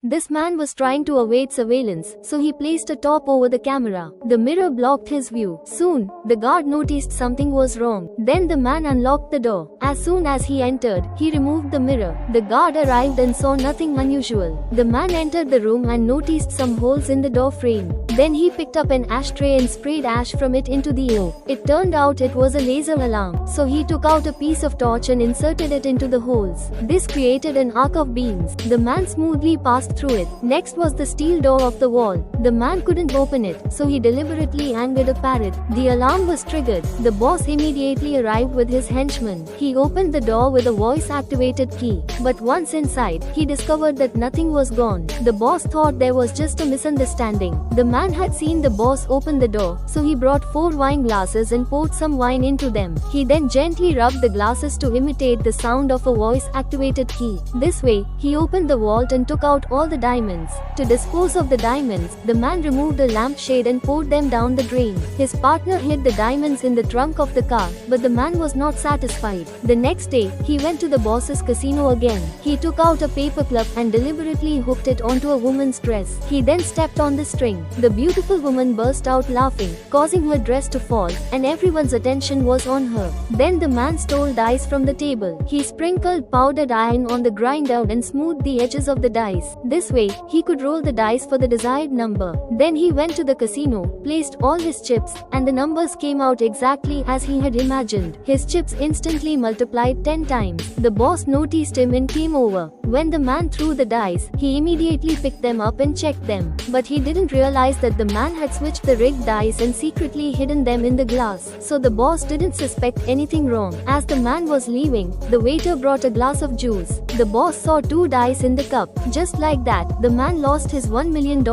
This man was trying to evade surveillance, so he placed a top over the camera. The mirror blocked his view. Soon, the guard noticed something was wrong. Then the man unlocked the door. As soon as he entered, he removed the mirror. The guard arrived and saw nothing unusual. The man entered the room and noticed some holes in the door frame. Then he picked up an ashtray and sprayed ash from it into the air. It turned out it was a laser alarm. So he took out a piece of torch and inserted it into the holes. This created an arc of beams. The man smoothly passed through it. Next was the steel door of the wall. The man couldn't open it, so he deliberately angered a parrot. The alarm was triggered. The boss immediately arrived with his henchman. He opened the door with a voice-activated key. But once inside, he discovered that nothing was gone. The boss thought there was just a misunderstanding. The man had seen the boss open the door, so he brought 4 wine glasses and poured some wine into them. He then gently rubbed the glasses to imitate the sound of a voice-activated key. This way, he opened the vault and took out all the diamonds. To dispose of the diamonds, the man removed a lampshade and poured them down the drain. His partner hid the diamonds in the trunk of the car, but the man was not satisfied. The next day, he went to the boss's casino again. He took out a paperclip and deliberately hooked it onto a woman's dress. He then stepped on the string. The beautiful woman burst out laughing, causing her dress to fall, and everyone's attention was on her. Then the man stole dice from the table. He sprinkled powdered iron on the grinder and smoothed the edges of the dice. This way, he could roll the dice for the desired number. Then he went to the casino, placed all his chips, and the numbers came out exactly as he had imagined. His chips instantly multiplied 10 times. The boss noticed him and came over. When the man threw the dice, he immediately picked them up and checked them. But he didn't realize that the man had switched the rigged dice and secretly hidden them in the glass. So the boss didn't suspect anything wrong. As the man was leaving, the waiter brought a glass of juice. The boss saw 2 dice in the cup. Just like that, the man lost his $1 million.